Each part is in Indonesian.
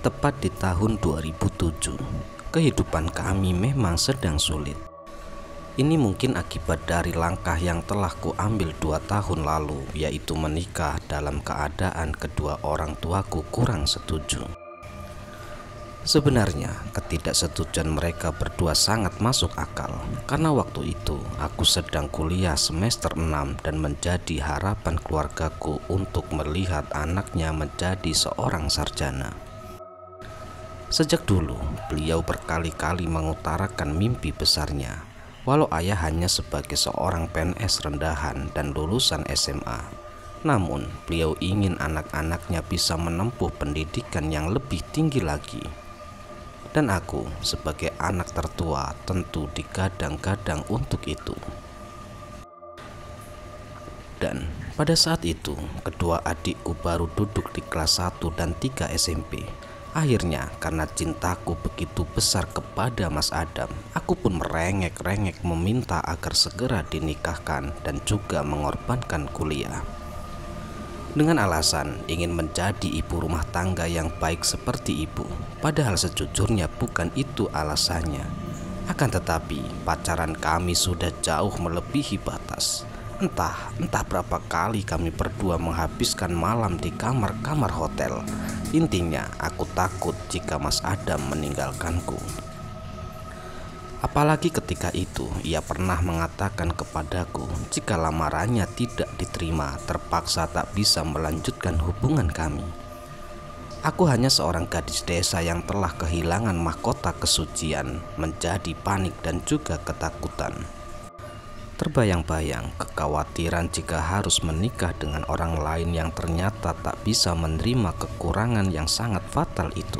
Tepat di tahun 2007, kehidupan kami memang sedang sulit. Ini mungkin akibat dari langkah yang telah kuambil 2 tahun lalu, yaitu menikah dalam keadaan kedua orang tuaku kurang setuju. Sebenarnya, ketidaksetujuan mereka berdua sangat masuk akal, karena waktu itu aku sedang kuliah semester 6 dan menjadi harapan keluargaku untuk melihat anaknya menjadi seorang sarjana. Sejak dulu, beliau berkali-kali mengutarakan mimpi besarnya, walau ayah hanya sebagai seorang PNS rendahan dan lulusan SMA. Namun, beliau ingin anak-anaknya bisa menempuh pendidikan yang lebih tinggi lagi. Dan aku, sebagai anak tertua, tentu digadang-gadang untuk itu. Dan pada saat itu, kedua adikku baru duduk di kelas 1 dan 3 SMP. Akhirnya, karena cintaku begitu besar kepada Mas Adam, aku pun merengek-rengek meminta agar segera dinikahkan dan juga mengorbankan kuliah. Dengan alasan ingin menjadi ibu rumah tangga yang baik seperti ibu, padahal sejujurnya bukan itu alasannya. Akan tetapi, pacaran kami sudah jauh melebihi batas. Entah berapa kali kami berdua menghabiskan malam di kamar-kamar hotel. Intinya, aku takut jika Mas Adam meninggalkanku. Apalagi ketika itu ia pernah mengatakan kepadaku jika lamarannya tidak diterima, terpaksa tak bisa melanjutkan hubungan kami. Aku hanya seorang gadis desa yang telah kehilangan mahkota kesucian, menjadi panik dan juga ketakutan. Terbayang-bayang kekhawatiran jika harus menikah dengan orang lain yang ternyata tak bisa menerima kekurangan yang sangat fatal itu.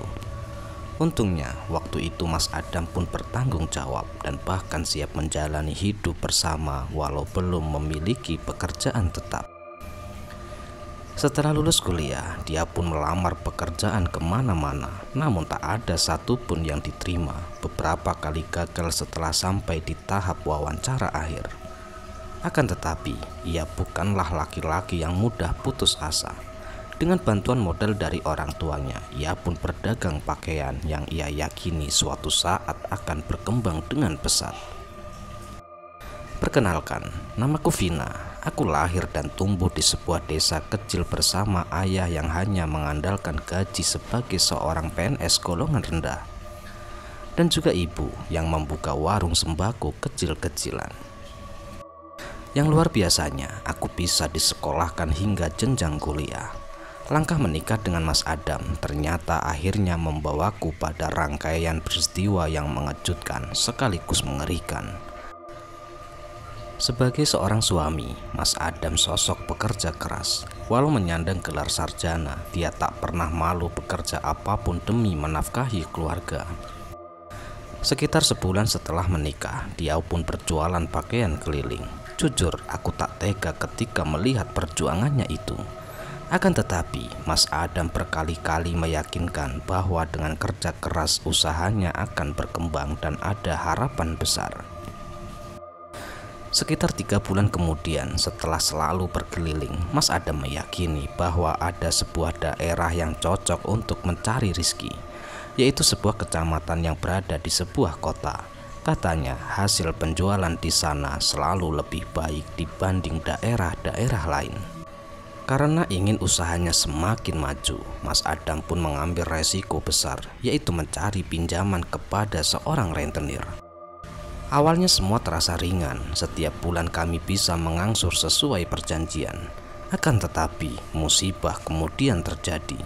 Untungnya, waktu itu Mas Adam pun bertanggung jawab dan bahkan siap menjalani hidup bersama walau belum memiliki pekerjaan tetap. Setelah lulus kuliah, dia pun melamar pekerjaan kemana-mana, namun tak ada satupun yang diterima. Beberapa kali gagal setelah sampai di tahap wawancara akhir. Akan tetapi, ia bukanlah laki-laki yang mudah putus asa. Dengan bantuan modal dari orang tuanya, ia pun berdagang pakaian yang ia yakini suatu saat akan berkembang dengan pesat. Perkenalkan, namaku Vina. Aku lahir dan tumbuh di sebuah desa kecil bersama ayah yang hanya mengandalkan gaji sebagai seorang PNS golongan rendah, dan juga ibu yang membuka warung sembako kecil-kecilan. Yang luar biasanya, aku bisa disekolahkan hingga jenjang kuliah. Langkah menikah dengan Mas Adam ternyata akhirnya membawaku pada rangkaian peristiwa yang mengejutkan sekaligus mengerikan. Sebagai seorang suami, Mas Adam sosok pekerja keras. Walau menyandang gelar sarjana, dia tak pernah malu bekerja apapun demi menafkahi keluarga. Sekitar sebulan setelah menikah, dia pun berjualan pakaian keliling. Jujur, aku tak tega ketika melihat perjuangannya itu. Akan tetapi, Mas Adam berkali-kali meyakinkan bahwa dengan kerja keras usahanya akan berkembang dan ada harapan besar. Sekitar 3 bulan kemudian, setelah selalu berkeliling, Mas Adam meyakini bahwa ada sebuah daerah yang cocok untuk mencari rezeki, yaitu sebuah kecamatan yang berada di sebuah kota. Katanya hasil penjualan di sana selalu lebih baik dibanding daerah-daerah lain. Karena ingin usahanya semakin maju, Mas Adam pun mengambil resiko besar, yaitu mencari pinjaman kepada seorang rentenir. Awalnya semua terasa ringan, setiap bulan kami bisa mengangsur sesuai perjanjian. Akan tetapi, musibah kemudian terjadi.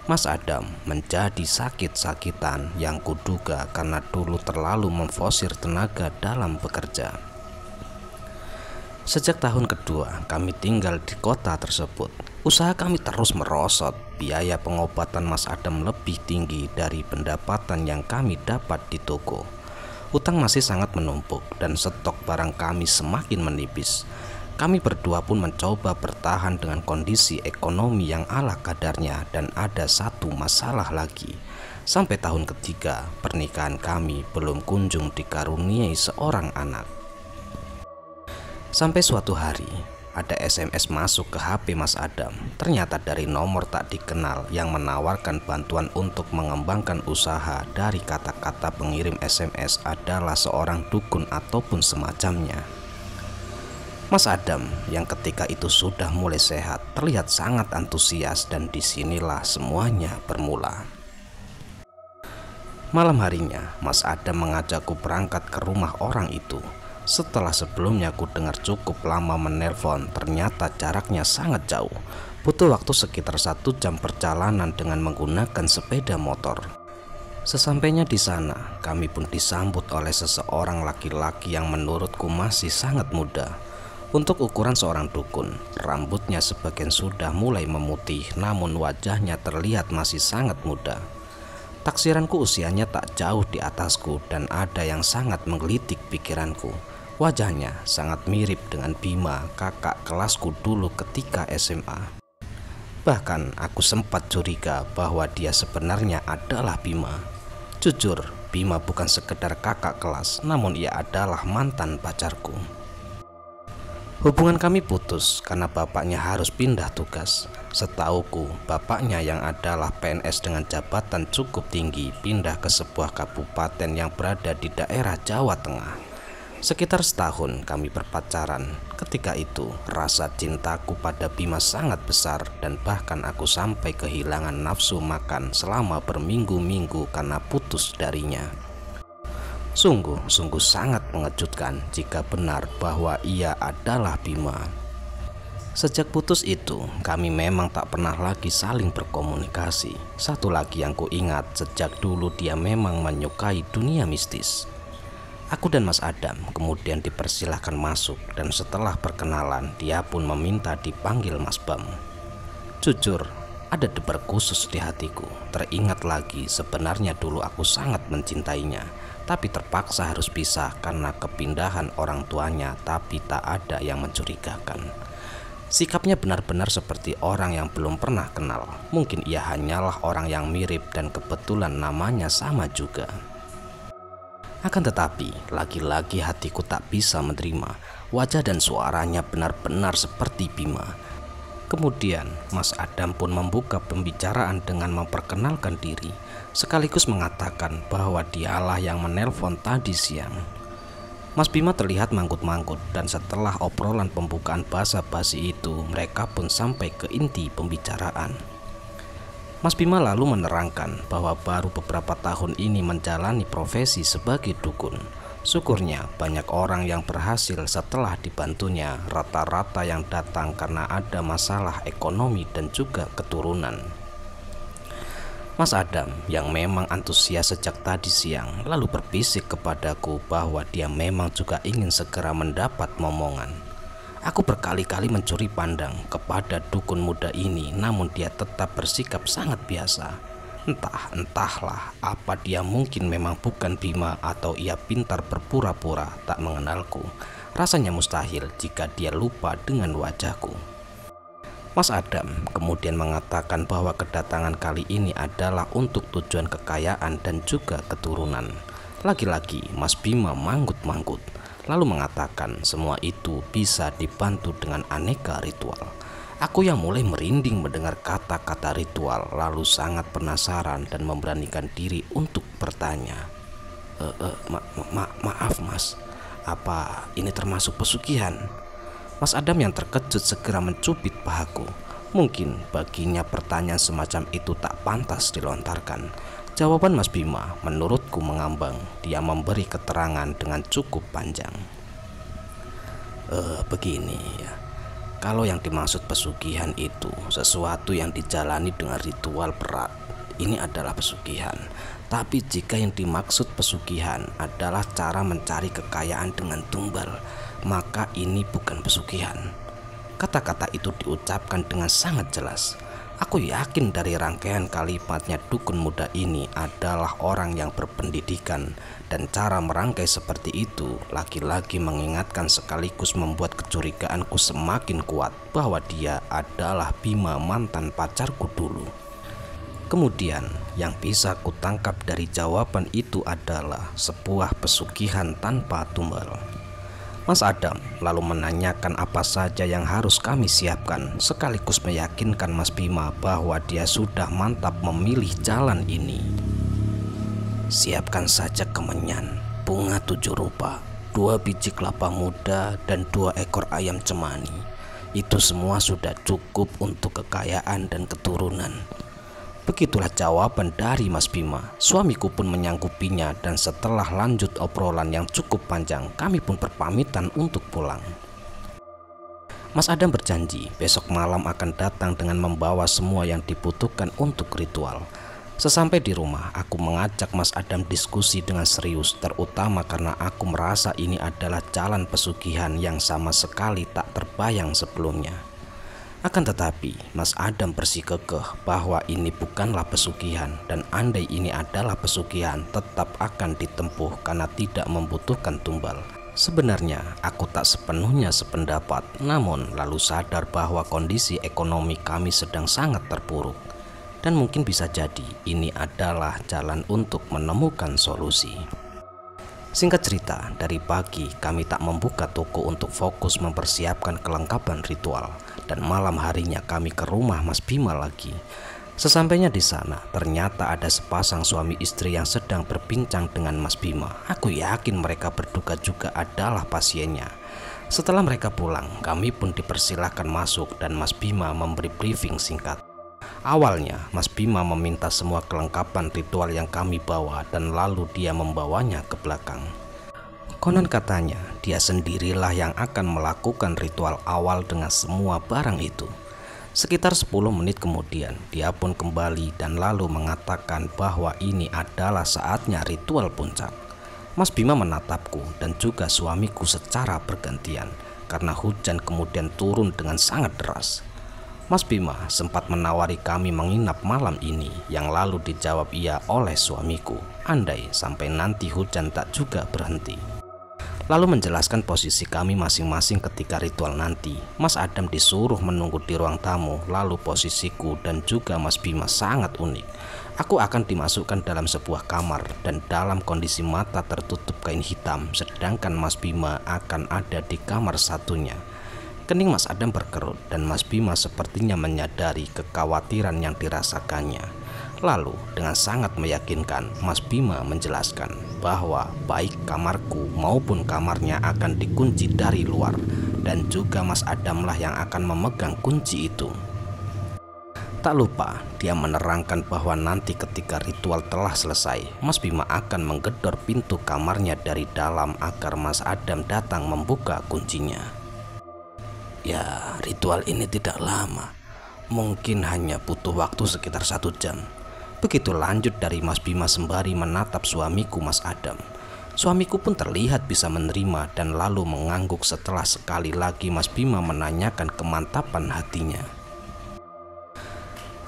Mas Adam menjadi sakit-sakitan yang kuduga karena dulu terlalu memforsir tenaga dalam bekerja. Sejak tahun kedua kami tinggal di kota tersebut, usaha kami terus merosot. Biaya pengobatan Mas Adam lebih tinggi dari pendapatan yang kami dapat di toko. Utang masih sangat menumpuk dan stok barang kami semakin menipis. Kami berdua pun mencoba bertahan dengan kondisi ekonomi yang ala kadarnya, dan ada satu masalah lagi. Sampai tahun ketiga, pernikahan kami belum kunjung dikaruniai seorang anak. Sampai suatu hari, ada SMS masuk ke HP Mas Adam. Ternyata dari nomor tak dikenal yang menawarkan bantuan untuk mengembangkan usaha. Dari kata-kata pengirim SMS adalah seorang dukun ataupun semacamnya. Mas Adam yang ketika itu sudah mulai sehat terlihat sangat antusias, dan disinilah semuanya bermula. Malam harinya Mas Adam mengajakku berangkat ke rumah orang itu. Setelah sebelumnya ku dengar cukup lama menelpon, ternyata jaraknya sangat jauh. Butuh waktu sekitar 1 jam perjalanan dengan menggunakan sepeda motor. Sesampainya di sana, kami pun disambut oleh seseorang laki-laki yang menurutku masih sangat muda. Untuk ukuran seorang dukun, rambutnya sebagian sudah mulai memutih, namun wajahnya terlihat masih sangat muda. Taksiranku usianya tak jauh di atasku, dan ada yang sangat menggelitik pikiranku. Wajahnya sangat mirip dengan Bima, kakak kelasku dulu ketika SMA. Bahkan aku sempat curiga bahwa dia sebenarnya adalah Bima. Jujur, Bima bukan sekedar kakak kelas, namun ia adalah mantan pacarku. Hubungan kami putus karena bapaknya harus pindah tugas. Setauku, bapaknya yang adalah PNS dengan jabatan cukup tinggi pindah ke sebuah kabupaten yang berada di daerah Jawa Tengah. Sekitar setahun kami berpacaran. Ketika itu, rasa cintaku pada Bima sangat besar, dan bahkan aku sampai kehilangan nafsu makan selama berminggu-minggu karena putus darinya. Sungguh sangat mengejutkan jika benar bahwa ia adalah Bima. Sejak putus itu, kami memang tak pernah lagi saling berkomunikasi. Satu lagi yang kuingat, sejak dulu dia memang menyukai dunia mistis. Aku dan Mas Adam kemudian dipersilahkan masuk, dan setelah perkenalan, dia pun meminta dipanggil Mas Bam. Jujur, ada debar khusus di hatiku. Teringat lagi, sebenarnya dulu aku sangat mencintainya, tapi terpaksa harus pisah karena kepindahan orang tuanya, tapi tak ada yang mencurigakan. Sikapnya benar-benar seperti orang yang belum pernah kenal. Mungkin ia hanyalah orang yang mirip dan kebetulan namanya sama juga. Akan tetapi, lagi-lagi hatiku tak bisa menerima. Wajah dan suaranya benar-benar seperti Bima. Kemudian, Mas Adam pun membuka pembicaraan dengan memperkenalkan diri, sekaligus mengatakan bahwa dialah yang menelpon tadi siang. Mas Bima terlihat manggut-manggut, dan setelah obrolan pembukaan basa-basi itu, mereka pun sampai ke inti pembicaraan. Mas Bima lalu menerangkan bahwa baru beberapa tahun ini menjalani profesi sebagai dukun. Syukurnya banyak orang yang berhasil setelah dibantunya, rata-rata yang datang karena ada masalah ekonomi dan juga keturunan. Mas Adam yang memang antusias sejak tadi siang lalu berbisik kepadaku bahwa dia memang juga ingin segera mendapat momongan. Aku berkali-kali mencuri pandang kepada dukun muda ini, namun dia tetap bersikap sangat biasa. Entahlah apa dia mungkin memang bukan Bima, atau ia pintar berpura-pura tak mengenalku. Rasanya mustahil jika dia lupa dengan wajahku. Mas Adam kemudian mengatakan bahwa kedatangan kali ini adalah untuk tujuan kekayaan dan juga keturunan. Lagi-lagi Mas Bima manggut-manggut, lalu mengatakan semua itu bisa dibantu dengan aneka ritual. Aku yang mulai merinding mendengar kata-kata ritual, lalu sangat penasaran dan memberanikan diri untuk bertanya. Maaf Mas, apa ini termasuk pesugihan? Mas Adam yang terkejut segera mencubit pahaku. Mungkin baginya pertanyaan semacam itu tak pantas dilontarkan. Jawaban Mas Bima menurutku mengambang. Dia memberi keterangan dengan cukup panjang. Begini ya, kalau yang dimaksud pesugihan itu sesuatu yang dijalani dengan ritual berat, ini adalah pesugihan. Tapi jika yang dimaksud pesugihan adalah cara mencari kekayaan dengan tumbal, maka ini bukan pesugihan. Kata-kata itu diucapkan dengan sangat jelas. Aku yakin dari rangkaian kalimatnya dukun muda ini adalah orang yang berpendidikan, dan cara merangkai seperti itu lagi-lagi mengingatkan sekaligus membuat kecurigaanku semakin kuat bahwa dia adalah Bima, mantan pacarku dulu. Kemudian yang bisa kutangkap dari jawaban itu adalah sebuah pesugihan tanpa tumbal. Mas Adam lalu menanyakan apa saja yang harus kami siapkan, sekaligus meyakinkan Mas Bima bahwa dia sudah mantap memilih jalan ini. Siapkan saja kemenyan, bunga 7 rupa, 2 biji kelapa muda, dan 2 ekor ayam cemani. Itu semua sudah cukup untuk kekayaan dan keturunan. Begitulah jawaban dari Mas Bima. Suamiku pun menyanggupinya, dan setelah lanjut obrolan yang cukup panjang, kami pun berpamitan untuk pulang. Mas Adam berjanji besok malam akan datang dengan membawa semua yang dibutuhkan untuk ritual. Sesampai di rumah, aku mengajak Mas Adam diskusi dengan serius, terutama karena aku merasa ini adalah jalan pesugihan yang sama sekali tak terbayang sebelumnya. Akan tetapi, Mas Adam bersikukuh bahwa ini bukanlah pesugihan, dan andai ini adalah pesugihan, tetap akan ditempuh karena tidak membutuhkan tumbal. Sebenarnya, aku tak sepenuhnya sependapat, namun lalu sadar bahwa kondisi ekonomi kami sedang sangat terpuruk. Dan mungkin bisa jadi ini adalah jalan untuk menemukan solusi. Singkat cerita, dari pagi kami tak membuka toko untuk fokus mempersiapkan kelengkapan ritual, dan malam harinya kami ke rumah Mas Bima lagi. Sesampainya di sana, ternyata ada sepasang suami istri yang sedang berbincang dengan Mas Bima. Aku yakin mereka berduka juga adalah pasiennya. Setelah mereka pulang, kami pun dipersilahkan masuk dan Mas Bima memberi briefing singkat. Awalnya, Mas Bima meminta semua kelengkapan ritual yang kami bawa dan lalu dia membawanya ke belakang. Konon katanya, dia sendirilah yang akan melakukan ritual awal dengan semua barang itu. Sekitar 10 menit kemudian, dia pun kembali dan lalu mengatakan bahwa ini adalah saatnya ritual puncak. Mas Bima menatapku dan juga suamiku secara bergantian karena hujan kemudian turun dengan sangat deras. Mas Bima sempat menawari kami menginap malam ini, yang lalu dijawab iya oleh suamiku, andai sampai nanti hujan tak juga berhenti. Lalu menjelaskan posisi kami masing-masing ketika ritual nanti. Mas Adam disuruh menunggu di ruang tamu, lalu posisiku dan juga Mas Bima sangat unik. Aku akan dimasukkan dalam sebuah kamar dan dalam kondisi mata tertutup kain hitam, sedangkan Mas Bima akan ada di kamar satunya. Kening Mas Adam berkerut dan Mas Bima sepertinya menyadari kekhawatiran yang dirasakannya. Lalu dengan sangat meyakinkan, Mas Bima menjelaskan bahwa baik kamarku maupun kamarnya akan dikunci dari luar, dan juga Mas Adamlah yang akan memegang kunci itu. Tak lupa, dia menerangkan bahwa nanti ketika ritual telah selesai, Mas Bima akan menggedor pintu kamarnya dari dalam agar Mas Adam datang membuka kuncinya. Ya, ritual ini tidak lama, mungkin hanya butuh waktu sekitar 1 jam. Begitu lanjut dari Mas Bima sembari menatap suamiku Mas Adam. Suamiku pun terlihat bisa menerima dan lalu mengangguk setelah sekali lagi Mas Bima menanyakan kemantapan hatinya.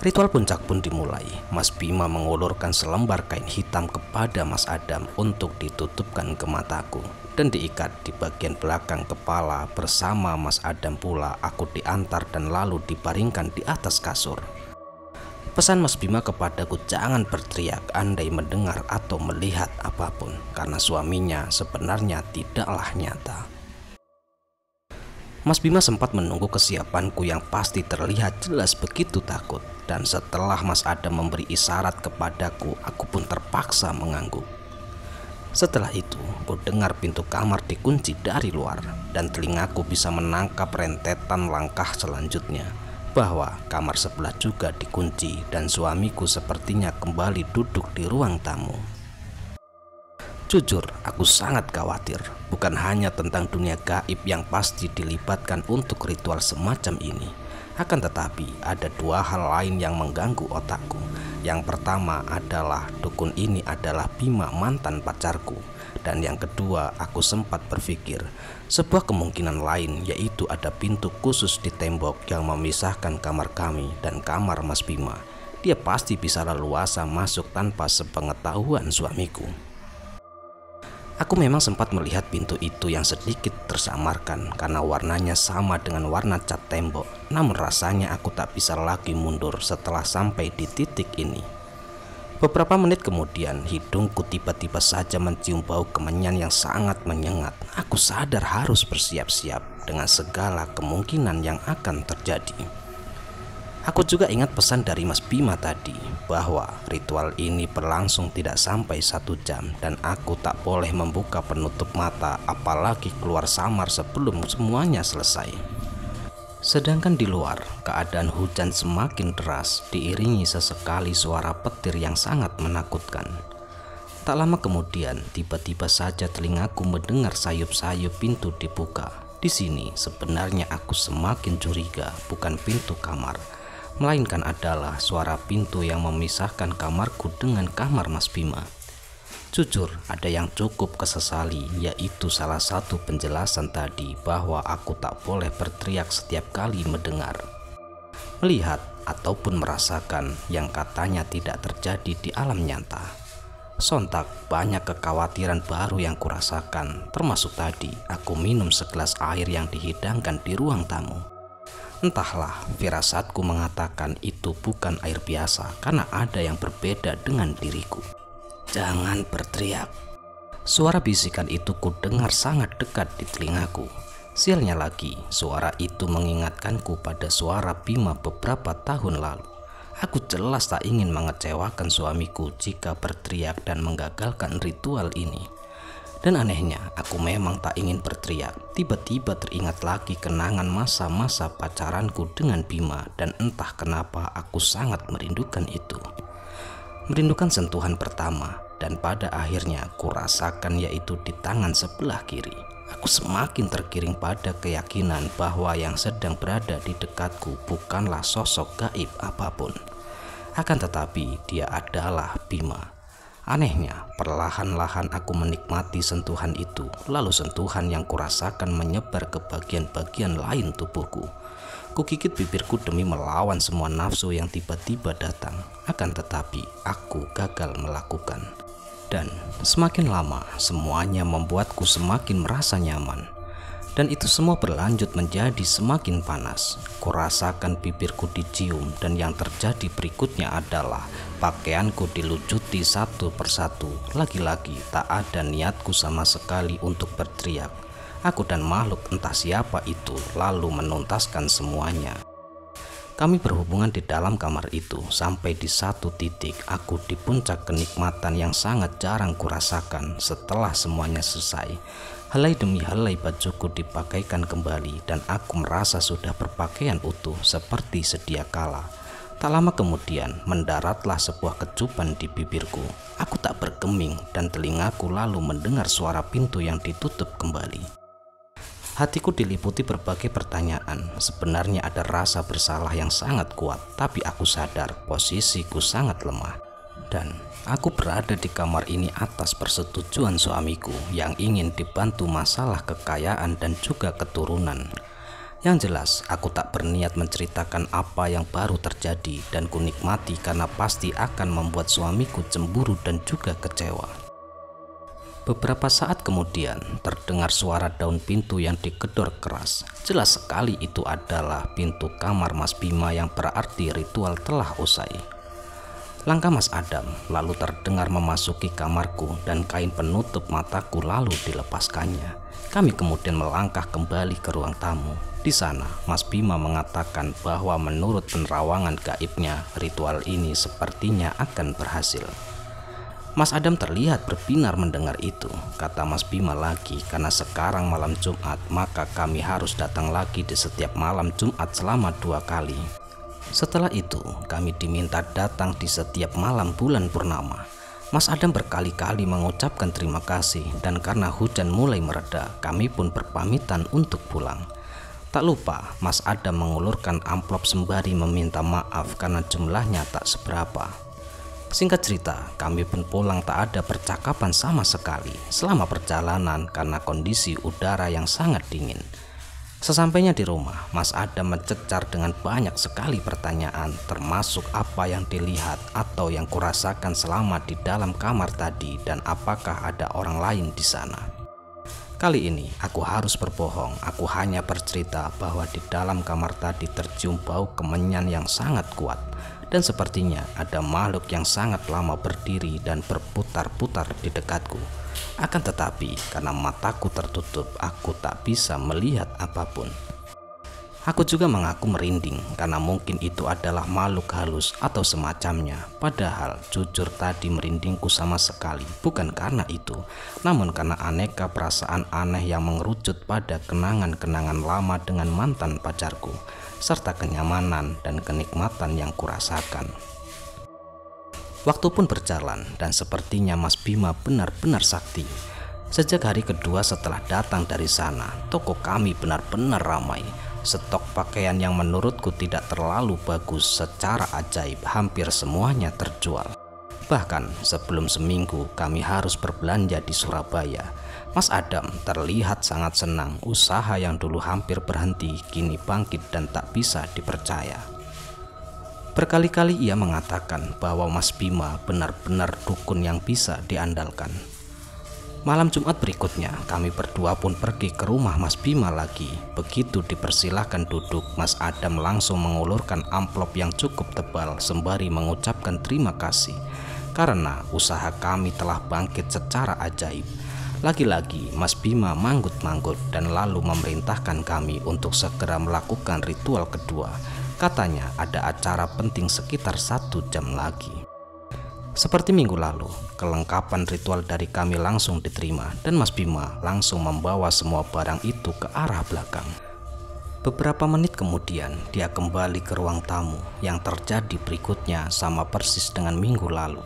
Ritual puncak pun dimulai. Mas Bima mengulurkan selembar kain hitam kepada Mas Adam untuk ditutupkan ke mataku dan diikat di bagian belakang kepala. Bersama Mas Adam pula aku diantar dan lalu dibaringkan di atas kasur. Pesan Mas Bima kepadaku jangan berteriak andai mendengar atau melihat apapun, karena suaminya sebenarnya tidaklah nyata. Mas Bima sempat menunggu kesiapanku yang pasti terlihat jelas begitu takut, dan setelah Mas Adam memberi isyarat kepadaku, aku pun terpaksa mengangguk. Setelah itu, ku dengar pintu kamar dikunci dari luar, dan telingaku bisa menangkap rentetan langkah selanjutnya, bahwa kamar sebelah juga dikunci dan suamiku sepertinya kembali duduk di ruang tamu. Jujur, aku sangat khawatir, bukan hanya tentang dunia gaib yang pasti dilibatkan untuk ritual semacam ini. Akan tetapi, ada 2 hal lain yang mengganggu otakku. Yang pertama adalah dukun ini adalah Bima mantan pacarku. Dan yang kedua, aku sempat berpikir sebuah kemungkinan lain, yaitu ada pintu khusus di tembok yang memisahkan kamar kami dan kamar Mas Bima. Dia pasti bisa leluasa masuk tanpa sepengetahuan suamiku. Aku memang sempat melihat pintu itu yang sedikit tersamarkan karena warnanya sama dengan warna cat tembok. Namun rasanya aku tak bisa lagi mundur setelah sampai di titik ini. Beberapa menit kemudian, hidungku tiba-tiba saja mencium bau kemenyan yang sangat menyengat. Aku sadar harus bersiap-siap dengan segala kemungkinan yang akan terjadi. Aku juga ingat pesan dari Mas Bima tadi, bahwa ritual ini berlangsung tidak sampai 1 jam dan aku tak boleh membuka penutup mata apalagi keluar samar sebelum semuanya selesai. Sedangkan di luar, keadaan hujan semakin deras diiringi sesekali suara petir yang sangat menakutkan. Tak lama kemudian, tiba-tiba saja telingaku mendengar sayup-sayup pintu dibuka. Di sini sebenarnya aku semakin curiga bukan pintu kamar, melainkan adalah suara pintu yang memisahkan kamarku dengan kamar Mas Bima. Jujur, ada yang cukup kesesali, yaitu salah satu penjelasan tadi bahwa aku tak boleh berteriak setiap kali mendengar, melihat, ataupun merasakan yang katanya tidak terjadi di alam nyata. Sontak banyak kekhawatiran baru yang kurasakan, termasuk tadi aku minum segelas air yang dihidangkan di ruang tamu. Entahlah, firasatku mengatakan itu bukan air biasa karena ada yang berbeda dengan diriku. "Jangan berteriak." Suara bisikan itu kudengar sangat dekat di telingaku. Sialnya lagi, suara itu mengingatkanku pada suara Bima beberapa tahun lalu. Aku jelas tak ingin mengecewakan suamiku jika berteriak dan menggagalkan ritual ini. Dan anehnya, aku memang tak ingin berteriak. Tiba-tiba teringat lagi kenangan masa-masa pacaranku dengan Bima, dan entah kenapa aku sangat merindukan itu. Merindukan sentuhan pertama, dan pada akhirnya kurasakan yaitu di tangan sebelah kiri. Aku semakin tergiring pada keyakinan bahwa yang sedang berada di dekatku bukanlah sosok gaib apapun. Akan tetapi dia adalah Bima. Anehnya, perlahan-lahan aku menikmati sentuhan itu, lalu sentuhan yang kurasakan menyebar ke bagian-bagian lain tubuhku. Kukikit bibirku demi melawan semua nafsu yang tiba-tiba datang. Akan tetapi aku gagal melakukan. Dan semakin lama semuanya membuatku semakin merasa nyaman. Dan itu semua berlanjut menjadi semakin panas. Kurasakan bibirku dicium, dan yang terjadi berikutnya adalah pakaianku dilucuti satu persatu. Lagi-lagi tak ada niatku sama sekali untuk berteriak. Aku dan makhluk entah siapa itu lalu menuntaskan semuanya. Kami berhubungan di dalam kamar itu sampai di satu titik aku di puncak kenikmatan yang sangat jarang kurasakan. Setelah semuanya selesai, helai demi helai bajuku dipakaikan kembali dan aku merasa sudah berpakaian utuh seperti sedia kala. Tak lama kemudian mendaratlah sebuah kecupan di bibirku. Aku tak bergeming dan telingaku lalu mendengar suara pintu yang ditutup kembali. Hatiku diliputi berbagai pertanyaan. Sebenarnya ada rasa bersalah yang sangat kuat, tapi aku sadar posisiku sangat lemah. Dan aku berada di kamar ini atas persetujuan suamiku yang ingin dibantu masalah kekayaan dan juga keturunan. Yang jelas, aku tak berniat menceritakan apa yang baru terjadi dan kunikmati karena pasti akan membuat suamiku cemburu dan juga kecewa. Beberapa saat kemudian terdengar suara daun pintu yang digedor keras. Jelas sekali itu adalah pintu kamar Mas Bima yang berarti ritual telah usai. Langkah Mas Adam lalu terdengar memasuki kamarku dan kain penutup mataku lalu dilepaskannya. Kami kemudian melangkah kembali ke ruang tamu. Di sana Mas Bima mengatakan bahwa menurut penerawangan gaibnya ritual ini sepertinya akan berhasil. Mas Adam terlihat berbinar mendengar itu. Kata Mas Bima lagi, karena sekarang malam Jumat, maka kami harus datang lagi di setiap malam Jumat selama 2 kali. Setelah itu, kami diminta datang di setiap malam bulan purnama. Mas Adam berkali-kali mengucapkan terima kasih, dan karena hujan mulai mereda, kami pun berpamitan untuk pulang. Tak lupa, Mas Adam mengulurkan amplop sembari meminta maaf karena jumlahnya tak seberapa. Singkat cerita, kami pun pulang tak ada percakapan sama sekali selama perjalanan karena kondisi udara yang sangat dingin. Sesampainya di rumah, Mas Adam mencecar dengan banyak sekali pertanyaan, termasuk apa yang dilihat atau yang kurasakan selama di dalam kamar tadi dan apakah ada orang lain di sana. Kali ini aku harus berbohong, aku hanya bercerita bahwa di dalam kamar tadi tercium bau kemenyan yang sangat kuat. dan sepertinya ada makhluk yang sangat lama berdiri dan berputar-putar di dekatku. Akan tetapi karena mataku tertutup, aku tak bisa melihat apapun. Aku juga mengaku merinding karena mungkin itu adalah makhluk halus atau semacamnya. Padahal jujur tadi merindingku sama sekali bukan karena itu, namun karena aneka perasaan aneh yang mengerucut pada kenangan-kenangan lama dengan mantan pacarku, serta kenyamanan dan kenikmatan yang kurasakan. Waktu pun berjalan dan sepertinya Mas Bima benar-benar sakti. Sejak hari kedua setelah datang dari sana, toko kami benar-benar ramai. Stok pakaian yang menurutku tidak terlalu bagus secara ajaib hampir semuanya terjual. Bahkan sebelum seminggu kami harus berbelanja di Surabaya. Mas Adam terlihat sangat senang, usaha yang dulu hampir berhenti kini bangkit dan tak bisa dipercaya. Berkali-kali ia mengatakan bahwa Mas Bima benar-benar dukun yang bisa diandalkan. Malam Jumat berikutnya, kami berdua pun pergi ke rumah Mas Bima lagi. Begitu dipersilahkan duduk, Mas Adam langsung mengulurkan amplop yang cukup tebal sembari mengucapkan terima kasih karena usaha kami telah bangkit secara ajaib. Lagi-lagi Mas Bima manggut-manggut dan lalu memerintahkan kami untuk segera melakukan ritual kedua. Katanya ada acara penting sekitar 1 jam lagi. Seperti minggu lalu, kelengkapan ritual dari kami langsung diterima dan Mas Bima langsung membawa semua barang itu ke arah belakang. Beberapa menit kemudian, dia kembali ke ruang tamu. Yang terjadi berikutnya sama persis dengan minggu lalu.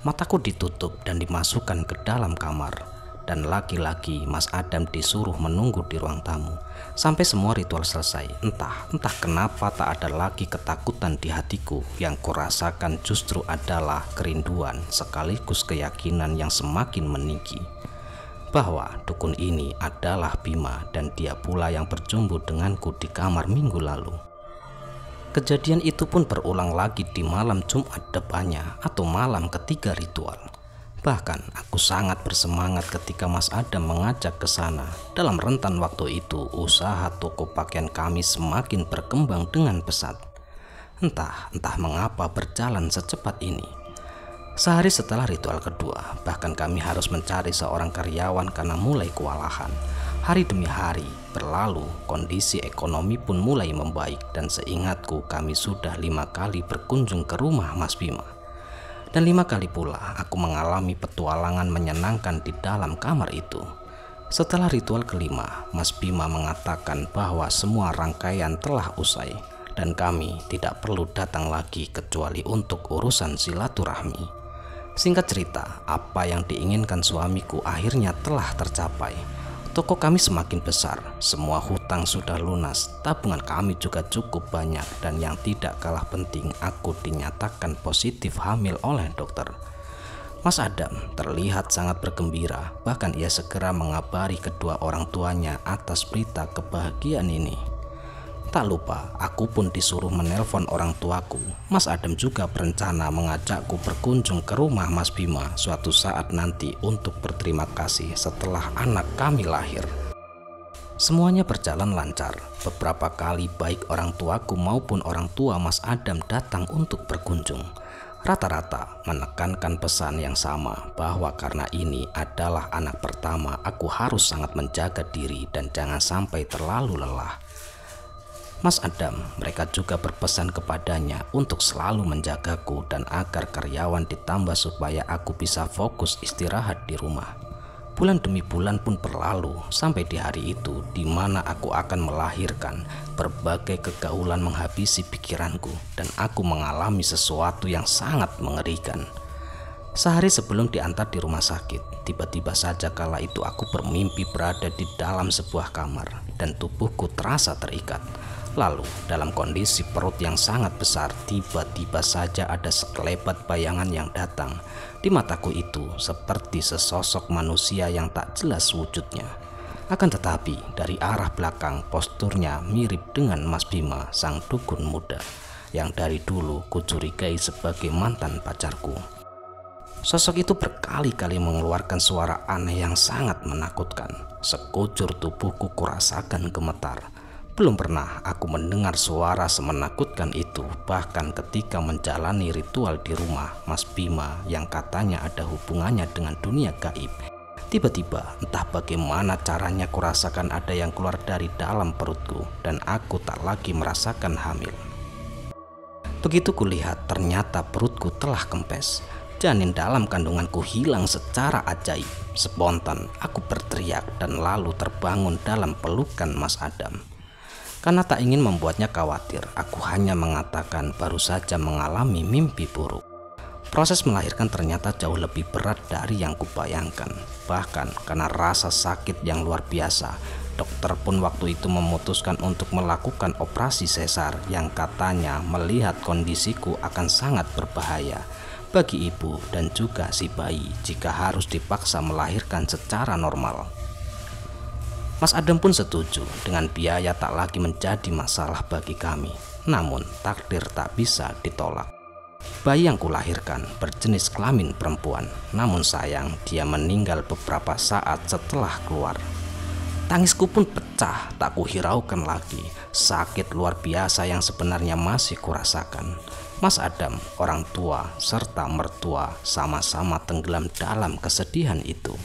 Mataku ditutup dan dimasukkan ke dalam kamar. Dan lagi-lagi Mas Adam disuruh menunggu di ruang tamu sampai semua ritual selesai. Entah kenapa tak ada lagi ketakutan di hatiku. Yang kurasakan justru adalah kerinduan sekaligus keyakinan yang semakin meninggi bahwa dukun ini adalah Bima dan dia pula yang berjumpa denganku di kamar minggu lalu. Kejadian itu pun berulang lagi di malam Jumat depannya atau malam ketiga ritual. Bahkan aku sangat bersemangat ketika Mas Adam mengajak ke sana. Dalam rentan waktu itu, usaha toko pakaian kami semakin berkembang dengan pesat. Entah mengapa berjalan secepat ini. Sehari setelah ritual kedua, bahkan kami harus mencari seorang karyawan karena mulai kewalahan. Hari demi hari berlalu, kondisi ekonomi pun mulai membaik dan seingatku kami sudah 5 kali berkunjung ke rumah Mas Bima. Dan 5 kali pula aku mengalami petualangan menyenangkan di dalam kamar itu. Setelah ritual kelima, Mas Bima mengatakan bahwa semua rangkaian telah usai dan kami tidak perlu datang lagi kecuali untuk urusan silaturahmi. Singkat cerita, apa yang diinginkan suamiku akhirnya telah tercapai. Toko kami semakin besar, semua hutang sudah lunas, tabungan kami juga cukup banyak, dan yang tidak kalah penting, aku dinyatakan positif hamil oleh dokter. Mas Adam terlihat sangat bergembira, bahkan ia segera mengabari kedua orang tuanya atas berita kebahagiaan ini. Tak lupa, aku pun disuruh menelpon orang tuaku. Mas Adam juga berencana mengajakku berkunjung ke rumah Mas Bima suatu saat nanti untuk berterima kasih setelah anak kami lahir. Semuanya berjalan lancar. Beberapa kali baik orang tuaku maupun orang tua Mas Adam datang untuk berkunjung. Rata-rata menekankan pesan yang sama bahwa karena ini adalah anak pertama, aku harus sangat menjaga diri dan jangan sampai terlalu lelah. Mas Adam, mereka juga berpesan kepadanya untuk selalu menjagaku dan agar karyawan ditambah supaya aku bisa fokus istirahat di rumah. Bulan demi bulan pun berlalu sampai di hari itu di mana aku akan melahirkan. Berbagai kegaulan menghabisi pikiranku dan aku mengalami sesuatu yang sangat mengerikan. Sehari sebelum diantar di rumah sakit, tiba-tiba saja kala itu aku bermimpi berada di dalam sebuah kamar dan tubuhku terasa terikat. Lalu dalam kondisi perut yang sangat besar, tiba-tiba saja ada sekelebat bayangan yang datang. Di mataku itu seperti sesosok manusia yang tak jelas wujudnya. Akan tetapi dari arah belakang posturnya mirip dengan Mas Bima, sang dukun muda yang dari dulu kucurigai sebagai mantan pacarku. Sosok itu berkali-kali mengeluarkan suara aneh yang sangat menakutkan. Sekujur tubuhku kurasakan gemetar. Belum pernah aku mendengar suara semenakutkan itu, bahkan ketika menjalani ritual di rumah Mas Bima yang katanya ada hubungannya dengan dunia gaib. Tiba-tiba entah bagaimana caranya kurasakan ada yang keluar dari dalam perutku dan aku tak lagi merasakan hamil. Begitu kulihat ternyata perutku telah kempes. Janin dalam kandunganku hilang secara ajaib. Spontan aku berteriak dan lalu terbangun dalam pelukan Mas Adam. Karena tak ingin membuatnya khawatir, aku hanya mengatakan baru saja mengalami mimpi buruk. Proses melahirkan ternyata jauh lebih berat dari yang kubayangkan. Bahkan karena rasa sakit yang luar biasa, dokter pun waktu itu memutuskan untuk melakukan operasi sesar yang katanya melihat kondisiku akan sangat berbahaya bagi ibu dan juga si bayi jika harus dipaksa melahirkan secara normal. Mas Adam pun setuju dengan biaya tak lagi menjadi masalah bagi kami. Namun takdir tak bisa ditolak. Bayi yang kulahirkan berjenis kelamin perempuan, namun sayang dia meninggal beberapa saat setelah keluar. Tangisku pun pecah, tak kuhiraukan lagi. Sakit luar biasa yang sebenarnya masih kurasakan. Mas Adam, orang tua, serta mertua sama-sama tenggelam dalam kesedihan itu.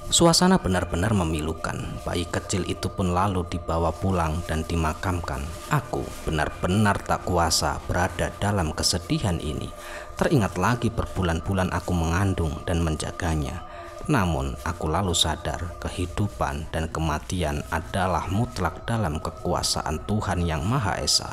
Suasana benar-benar memilukan. Bayi kecil itu pun lalu dibawa pulang dan dimakamkan. Aku benar-benar tak kuasa berada dalam kesedihan ini. Teringat lagi berbulan-bulan aku mengandung dan menjaganya. Namun aku lalu sadar kehidupan dan kematian adalah mutlak dalam kekuasaan Tuhan yang Maha Esa.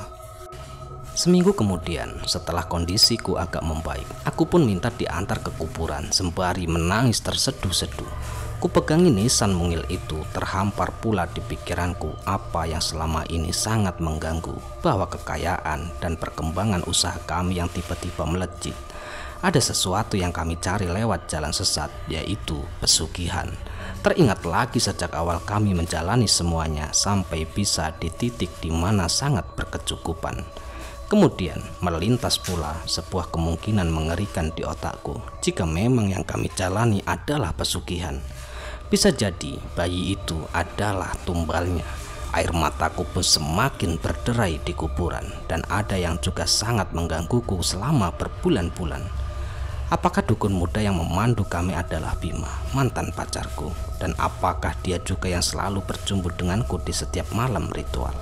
Seminggu kemudian, setelah kondisiku agak membaik, aku pun minta diantar ke kuburan sembari menangis terseduh-seduh. Kupegangi nisan mungil itu, terhampar pula di pikiranku apa yang selama ini sangat mengganggu, bahwa kekayaan dan perkembangan usaha kami yang tiba-tiba melejit. Ada sesuatu yang kami cari lewat jalan sesat, yaitu pesugihan. Teringat lagi sejak awal kami menjalani semuanya sampai bisa di titik di mana sangat berkecukupan. Kemudian melintas pula sebuah kemungkinan mengerikan di otakku. Jika memang yang kami jalani adalah pesugihan, bisa jadi bayi itu adalah tumbalnya. Air mataku pun semakin berderai di kuburan, dan ada yang juga sangat menggangguku selama berbulan-bulan. Apakah dukun muda yang memandu kami adalah Bima, mantan pacarku? Dan apakah dia juga yang selalu berjumpa denganku di setiap malam ritual?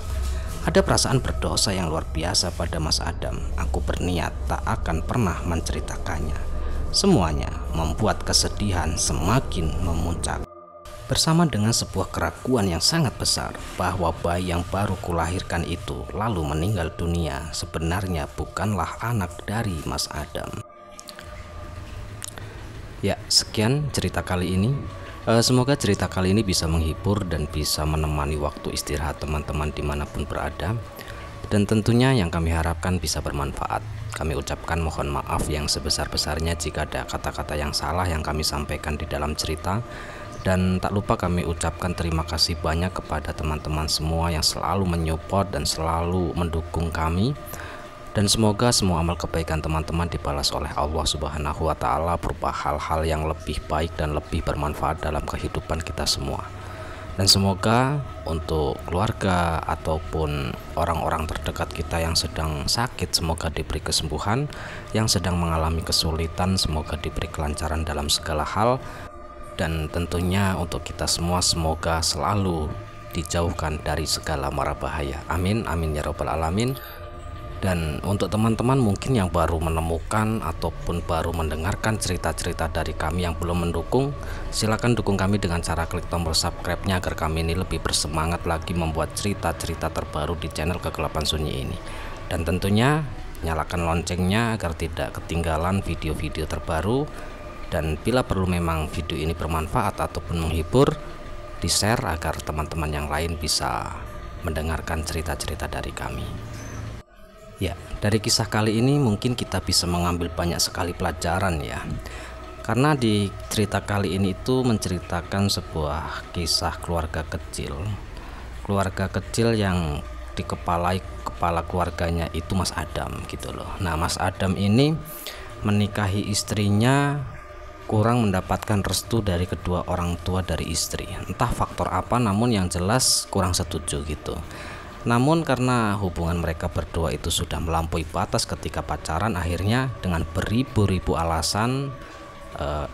Ada perasaan berdosa yang luar biasa pada Mas Adam. Aku berniat tak akan pernah menceritakannya. Semuanya membuat kesedihan semakin memuncak. Bersama dengan sebuah keraguan yang sangat besar bahwa bayi yang baru kulahirkan itu lalu meninggal dunia sebenarnya bukanlah anak dari Mas Adam. Ya, sekian cerita kali ini. Semoga cerita kali ini bisa menghibur dan bisa menemani waktu istirahat teman-teman dimanapun berada. Dan tentunya yang kami harapkan bisa bermanfaat. Kami ucapkan mohon maaf yang sebesar-besarnya jika ada kata-kata yang salah yang kami sampaikan di dalam cerita. Dan tak lupa kami ucapkan terima kasih banyak kepada teman-teman semua yang selalu menyupport dan selalu mendukung kami. Dan semoga semua amal kebaikan teman-teman dibalas oleh Allah Subhanahu wa Ta'ala berupa hal-hal yang lebih baik dan lebih bermanfaat dalam kehidupan kita semua. Dan semoga untuk keluarga ataupun orang-orang terdekat kita yang sedang sakit, semoga diberi kesembuhan. Yang sedang mengalami kesulitan, semoga diberi kelancaran dalam segala hal. Dan tentunya untuk kita semua, semoga selalu dijauhkan dari segala mara bahaya. Amin, amin ya robbal alamin. Dan untuk teman-teman mungkin yang baru menemukan ataupun baru mendengarkan cerita-cerita dari kami yang belum mendukung, silakan dukung kami dengan cara klik tombol subscribe-nya agar kami ini lebih bersemangat lagi membuat cerita-cerita terbaru di channel Kegelapan Sunyi ini. Dan tentunya nyalakan loncengnya agar tidak ketinggalan video-video terbaru. Dan bila perlu memang video ini bermanfaat ataupun menghibur, di-share agar teman-teman yang lain bisa mendengarkan cerita-cerita dari kami. Ya, dari kisah kali ini mungkin kita bisa mengambil banyak sekali pelajaran ya. Karena di cerita kali ini itu menceritakan sebuah kisah keluarga kecil. Keluarga kecil yang dikepalai kepala keluarganya itu Mas Adam gitu loh. Nah, Mas Adam ini menikahi istrinya kurang mendapatkan restu dari kedua orang tua dari istri. Entah faktor apa, namun yang jelas kurang setuju gitu. Namun karena hubungan mereka berdua itu sudah melampaui batas ketika pacaran, akhirnya dengan beribu-ribu alasan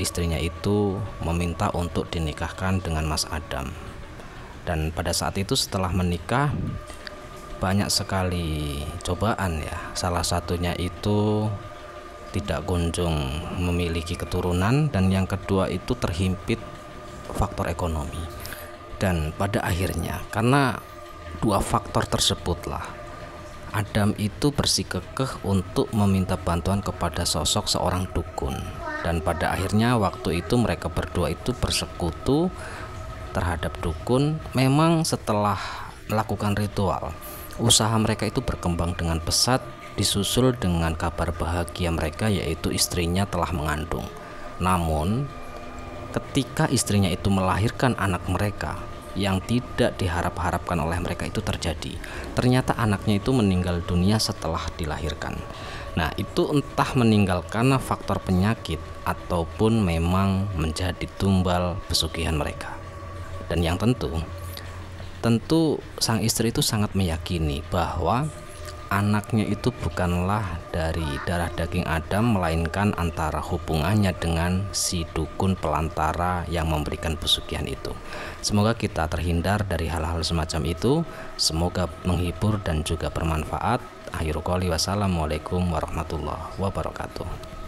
istrinya itu meminta untuk dinikahkan dengan Mas Adam. Dan pada saat itu setelah menikah banyak sekali cobaan ya. Salah satunya itu tidak kunjung memiliki keturunan, dan yang kedua itu terhimpit faktor ekonomi. Dan pada akhirnya karena dua faktor tersebutlah Adam itu bersikukuh untuk meminta bantuan kepada sosok seorang dukun, dan pada akhirnya waktu itu mereka berdua itu bersekutu terhadap dukun. Memang setelah melakukan ritual, usaha mereka itu berkembang dengan pesat, disusul dengan kabar bahagia mereka, yaitu istrinya telah mengandung. Namun ketika istrinya itu melahirkan anak mereka, yang tidak diharap-harapkan oleh mereka itu terjadi. Ternyata anaknya itu meninggal dunia setelah dilahirkan. Nah, itu entah meninggal karena faktor penyakit ataupun memang menjadi tumbal pesugihan mereka. Dan yang tentu sang istri itu sangat meyakini bahwa anaknya itu bukanlah dari darah daging Adam, melainkan antara hubungannya dengan si dukun pelantara yang memberikan pesugihan itu. Semoga kita terhindar dari hal-hal semacam itu. Semoga menghibur dan juga bermanfaat. Akhirul qouli, wassalamualaikum warahmatullahi wabarakatuh.